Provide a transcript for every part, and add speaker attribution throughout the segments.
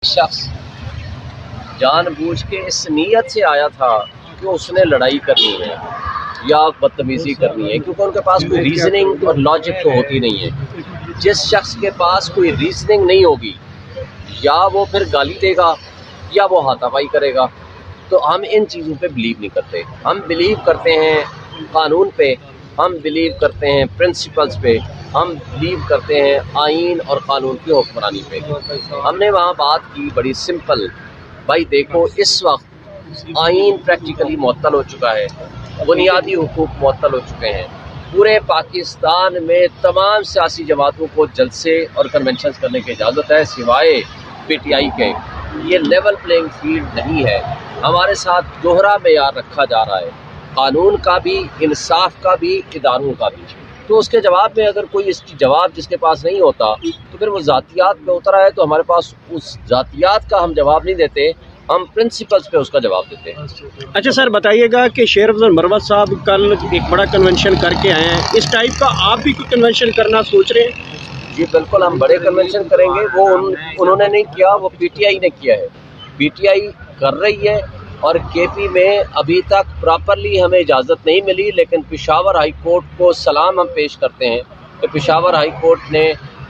Speaker 1: शख्स जानबूझ के इस नीयत से आया था कि उसने लड़ाई करनी है या बदतमीज़ी करनी है, क्योंकि उनके पास कोई रीजनिंग और लॉजिक तो होती नहीं है। जिस शख्स के पास कोई रीजनिंग नहीं होगी, या वो फिर गाली देगा या वो हाथापाई करेगा। तो हम इन चीज़ों पे बिलीव नहीं करते। हम बिलीव करते हैं कानून पे, हम बिलीव करते हैं प्रिंसिपल्स पे, हम बिलीव करते हैं आइन और कानून की हुक्मरानी पे। हमने वहाँ बात की बड़ी सिंपल, भाई देखो इस वक्त आइन प्रैक्टिकली मुअत्तल हो चुका है, बुनियादी हुकूक मुअत्तल हो चुके हैं। पूरे पाकिस्तान में तमाम सियासी जमातों को जलसे और कन्वेंशन करने की इजाज़त है, सिवाय PTI के। ये लेवल प्लेइंग फील्ड नहीं है। हमारे साथ दोहरा मेयार रखा जा रहा है, कानून का भी, इंसाफ का भी, इदारों का भी। तो उसके जवाब में अगर कोई इसकी जवाब जिसके पास नहीं होता तो फिर वो ज़ातियात पे उतर आए, तो हमारे पास उस ज़ातियात का हम जवाब नहीं देते, हम प्रिंसिपल्स पे उसका जवाब देते हैं।
Speaker 2: अच्छा सर, बताइएगा कि शेर अफजल मरवत साहब कल एक बड़ा कन्वेंशन करके आए हैं, इस टाइप का आप भी कोई कन्वेंशन करना सोच रहे हैं?
Speaker 1: जी बिल्कुल, हम बड़े कन्वेंशन करेंगे। वो उन्होंने नहीं किया, वो PTI ने किया है। PTI कर रही है और KP में अभी तक प्रॉपरली हमें इजाज़त नहीं मिली, लेकिन पेशावर हाई कोर्ट को सलाम हम पेश करते हैं कि पेशावर हाई कोर्ट ने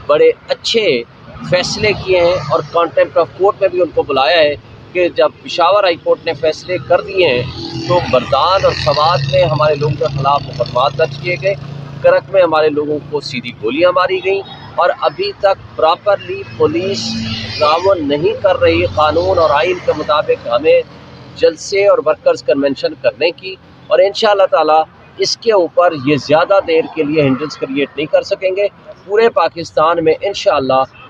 Speaker 1: बड़े अच्छे फैसले किए हैं और कॉन्टेम्प्ट ऑफ कोर्ट में भी उनको बुलाया है कि जब पेशावर हाई कोर्ट ने फैसले कर दिए हैं तो बरदान और सवात में हमारे लोगों के खिलाफ मुकदमात दर्ज किए गए, करक में हमारे लोगों को सीधी गोलियां मारी गई, और अभी तक प्रॉपरली पुलिस ताउन नहीं कर रही कानून और आइन के मुताबिक हमें जलसे और वर्कर्स कन्वेंशन करने की। और इंशाअल्लाह ताला इसके ऊपर ये ज़्यादा देर के लिए हिंड्रेंस क्रिएट नहीं कर सकेंगे। पूरे पाकिस्तान में इंशाअल्लाह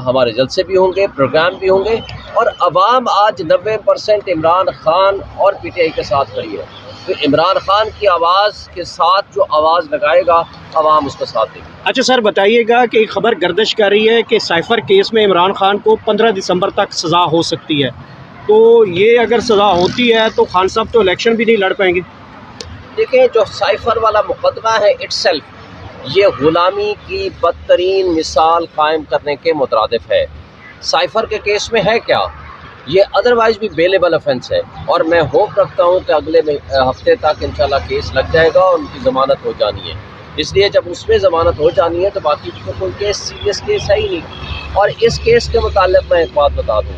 Speaker 1: हमारे जलसे भी होंगे, प्रोग्राम भी होंगे, और अवाम आज 90% इमरान खान और PTI के साथ खड़ी है। तो इमरान खान की आवाज़ के साथ जो आवाज़ लगाएगा अवाम उसका साथ देगी।
Speaker 2: अच्छा सर, बताइएगा कि एक खबर गर्दिश कर रही है कि साइफर केस में इमरान खान को 15 दिसंबर तक सज़ा हो सकती है, तो ये अगर सज़ा होती है तो खान साहब तो इलेक्शन भी नहीं लड़ पाएंगे।
Speaker 1: देखिए, जो साइफर वाला मुकदमा है इट्सेल्फ ये गुलामी की बदतरीन मिसाल कायम करने के मुतरादिफ है। साइफर के केस में है क्या, ये अदरवाइज़ भी बेलेबल ऑफेंस है, और मैं होप रखता हूँ कि अगले हफ्ते तक इंशाल्लाह केस लग जाएगा और उनकी ज़मानत हो जानी है। इसलिए जब उसमें ज़मानत हो जानी है तो बाकी तो कोई केस सीरियस केस है ही नहीं। और इस केस के मुताल्लिक़ मैं एक बात बता दूँ,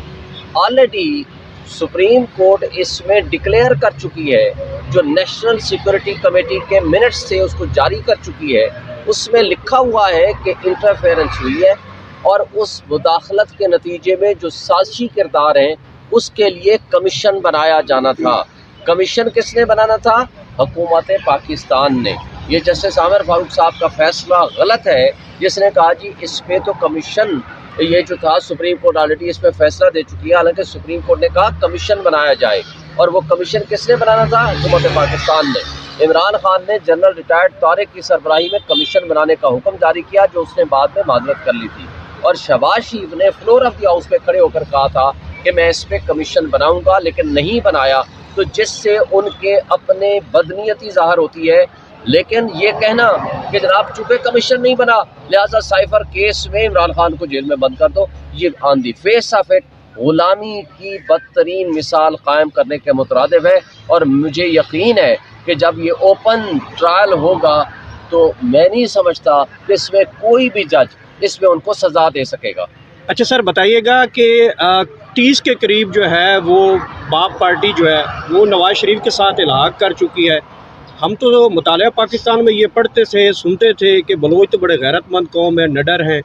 Speaker 1: ऑलरेडी सुप्रीम कोर्ट इसमें डिक्लेयर कर चुकी है, जो नेशनल सिक्योरिटी कमेटी के मिनट्स से उसको जारी कर चुकी है, उसमें लिखा हुआ है कि इंटरफेरेंस हुई है और उस मुदाखलत के नतीजे में जो साजिशी किरदार हैं उसके लिए कमीशन बनाया जाना था। कमीशन किसने बनाना था? हुकूमत पाकिस्तान ने। ये जस्टिस आमिर फारूक साहब का फैसला गलत है, जिसने कहा जी इस पे तो कमीशन, ये जो था सुप्रीम कोर्ट ऑलरेडी इस पे फैसला दे चुकी है, हालांकि सुप्रीम कोर्ट ने कहा कमीशन बनाया जाए, और वो कमीशन किसने बनाना था? हुकूमत पाकिस्तान ने। इमरान खान ने जनरल रिटायर्ड तारिक की सरबराही में कमीशन बनाने का हुक्म जारी किया, जो उसने बाद में माजरत कर ली थी, और शहबाज शरीफ ने फ्लोर ऑफ द हाउस पे खड़े होकर कहा था कि मैं इस पे कमीशन बनाऊंगा, लेकिन नहीं बनाया, तो जिससे उनके अपने बदनीयती ज़ाहिर होती है। लेकिन ये कहना कि जनाब चूँकि कमीशन नहीं बना लिहाजा साइफर केस में इमरान खान को जेल में बंद कर दो, ये on the face of it गुलामी की बदतरीन मिसाल कायम करने के मुतरादिफ है। और मुझे यकीन है कि जब ये ओपन ट्रायल होगा तो मैं नहीं समझता कि इसमें कोई भी जज इसमें उनको सज़ा दे सकेगा।
Speaker 2: अच्छा सर, बताइएगा कि 30 के करीब जो है वो बाप पार्टी जो है वो नवाज शरीफ के साथ इलाक़ कर चुकी है। हम तो मुतालिया पाकिस्तान में ये पढ़ते थे, सुनते थे कि बलोच तो बड़े गैरतमंद कौम है, निडर हैं,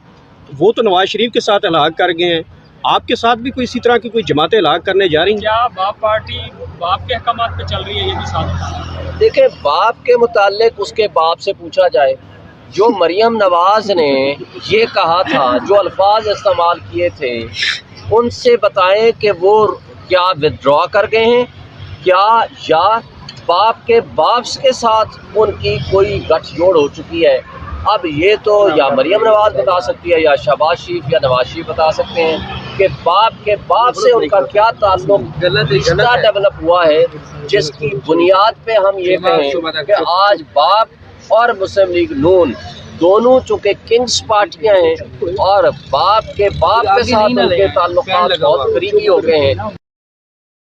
Speaker 2: वो तो नवाज शरीफ के साथ इलाक़ कर गए हैं। आपके साथ भी कोई इसी तरह की कोई जमातें इलाक़ करने जा रही हैं?
Speaker 3: क्या बाप पार्टी बाप के अहकामात पे चल रही है? ये भी साथ
Speaker 1: देखिए, बाप के मुताल्लिक उसके बाप से पूछा जाए। जो मरियम नवाज ने ये कहा था, जो अल्फाज इस्तेमाल किए थे, उनसे बताएं कि वो क्या विथड्रॉ कर गए हैं क्या, या बाप के बाप्स के साथ उनकी कोई गठजोड़ हो चुकी है। अब ये तो या मरियम नवाज बता सकती है, या शहबाज शरीफ या नवाज शरीफ बता सकते हैं कि बाप के बाप से उनका क्या ताल्लुक रिश्ता डेवलप हुआ है, जिसकी बुनियाद पे हम ये कहें कि आज बाप और मुस्लिम लीग नून دونوں چونکہ کنگز پارٹیاں ہیں اور باپ کے ساتھ ان کے تعلقات بہت قریبی ہو گئے ہیں.